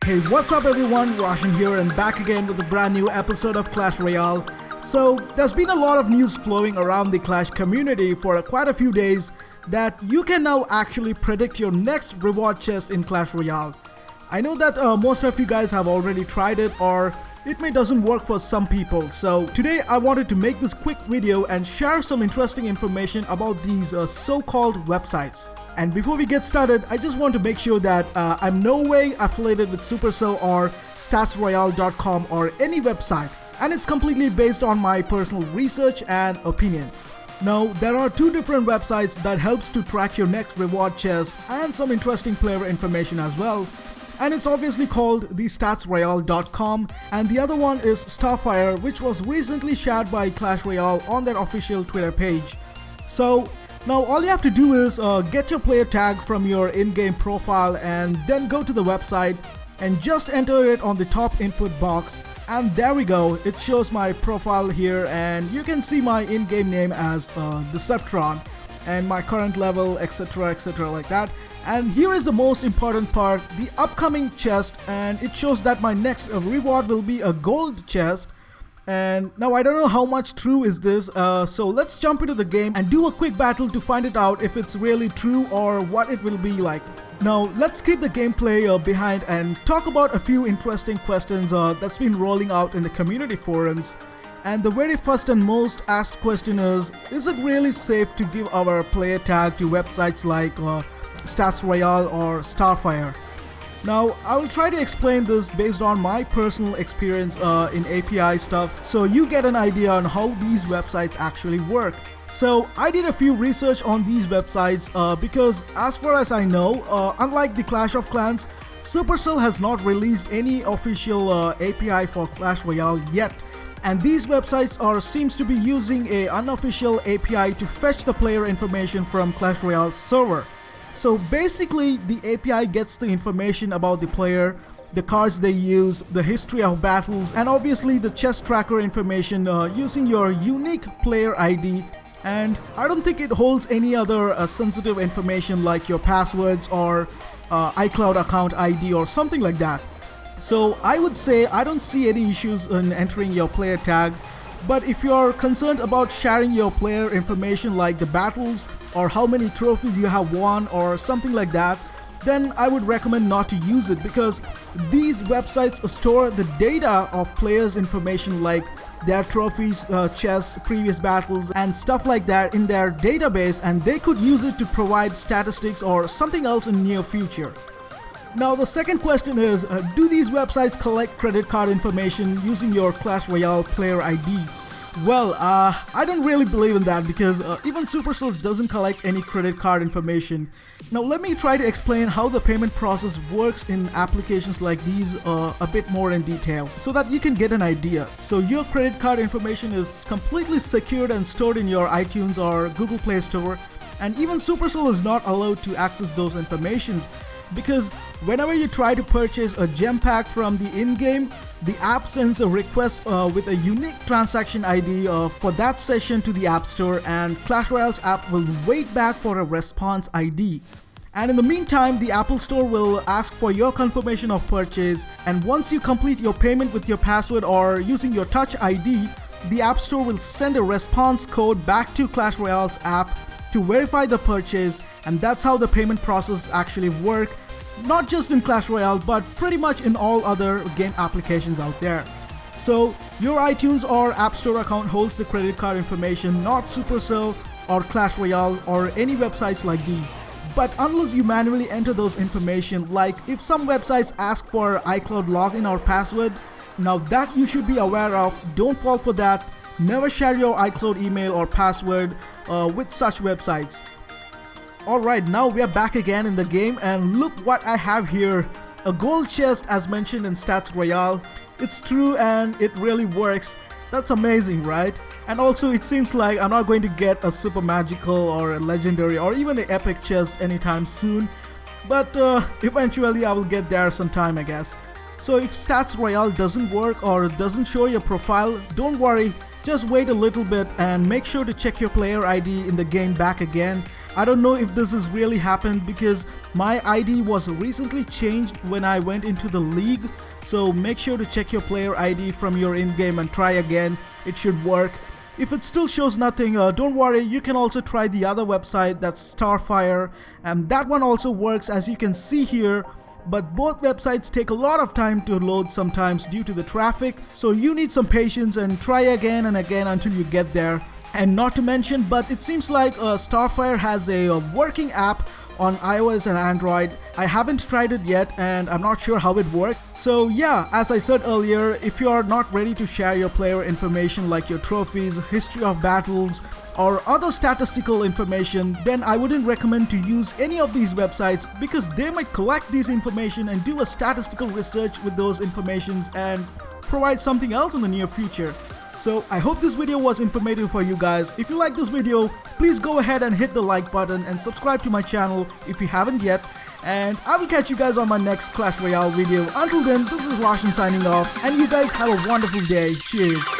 Hey, what's up everyone, Roshan here and back again with a brand new episode of Clash Royale. So, there's been a lot of news flowing around the Clash community for quite a few days that you can now actually predict your next reward chest in Clash Royale. I know that most of you guys have already tried it, or it may doesn't work for some people. So today I wanted to make this quick video and share some interesting information about these so-called websites. And before we get started, I just want to make sure that I'm no way affiliated with Supercell or statsroyale.com or any website, and it's completely based on my personal research and opinions. Now, there are two different websites that helps to track your next reward chest and some interesting player information as well. And it's obviously called the statsroyale.com, and the other one is Starfire, which was recently shared by Clash Royale on their official Twitter page. So now all you have to do is get your player tag from your in-game profile and then go to the website and just enter it on the top input box, and there we go. It shows my profile here and you can see my in-game name as Deceptron and my current level, etc, like that. And here is the most important part, the upcoming chest, and it shows that my next reward will be a gold chest. And now I don't know how much true is this, so let's jump into the game and do a quick battle to find it out if it's really true or what it will be like. Now let's keep the gameplay behind and talk about a few interesting questions that's been rolling out in the community forums. And the very first and most asked question is it really safe to give our player tag to websites like Stats Royale or Starfire? Now, I will try to explain this based on my personal experience in API stuff, so you get an idea on how these websites actually work. So, I did a few research on these websites because as far as I know, unlike the Clash of Clans, Supercell has not released any official API for Clash Royale yet. And these websites seems to be using a unofficial API to fetch the player information from Clash Royale's server. So basically, the API gets the information about the player, the cards they use, the history of battles, and obviously the chest tracker information using your unique player ID. And I don't think it holds any other sensitive information like your passwords or iCloud account ID or something like that. So I would say I don't see any issues in entering your player tag, but if you're concerned about sharing your player information like the battles or how many trophies you have won or something like that, then I would recommend not to use it, because these websites store the data of players' information like their trophies, chests, previous battles and stuff like that in their database, and they could use it to provide statistics or something else in near future. Now the second question is, do these websites collect credit card information using your Clash Royale player ID? Well, I don't really believe in that, because even Supercell doesn't collect any credit card information. Now let me try to explain how the payment process works in applications like these a bit more in detail, so that you can get an idea. So your credit card information is completely secured and stored in your iTunes or Google Play Store, and even Supercell is not allowed to access those informations. Because whenever you try to purchase a gem pack from the in-game, the app sends a request with a unique transaction ID for that session to the App Store, and Clash Royale's app will wait back for a response ID. And in the meantime, the Apple Store will ask for your confirmation of purchase, and once you complete your payment with your password or using your Touch ID, the App Store will send a response code back to Clash Royale's app to verify the purchase, and that's how the payment process actually work, not just in Clash Royale but pretty much in all other game applications out there. So your iTunes or App Store account holds the credit card information, not Supercell or Clash Royale or any websites like these. But unless you manually enter those information, like if some websites ask for iCloud login or password, now that you should be aware of. Don't fall for that. Never share your iCloud email or password with such websites. Alright, now we are back again in the game, and look what I have here. A gold chest as mentioned in Stats Royale. It's true and it really works. That's amazing, right? And also it seems like I'm not going to get a super magical or a legendary or even an epic chest anytime soon. But eventually I will get there sometime, I guess. So if Stats Royale doesn't work or doesn't show your profile, don't worry. Just wait a little bit and make sure to check your player ID in the game back again. I don't know if this has really happened because my ID was recently changed when I went into the league. So make sure to check your player ID from your in-game and try again. It should work. If it still shows nothing, don't worry, you can also try the other website, that's Starfire, and that one also works as you can see here. But both websites take a lot of time to load sometimes due to the traffic, so you need some patience and try again and again until you get there. And not to mention, but it seems like Starfire has a working app on iOS and Android. I haven't tried it yet and I'm not sure how it works. So yeah, as I said earlier, if you are not ready to share your player information like your trophies, history of battles, or other statistical information, then I wouldn't recommend to use any of these websites because they might collect these information and do a statistical research with those informations and provide something else in the near future. So I hope this video was informative for you guys. If you like this video, please go ahead and hit the like button and subscribe to my channel if you haven't yet. And I will catch you guys on my next Clash Royale video. Until then, this is Roshan signing off, and you guys have a wonderful day. Cheers.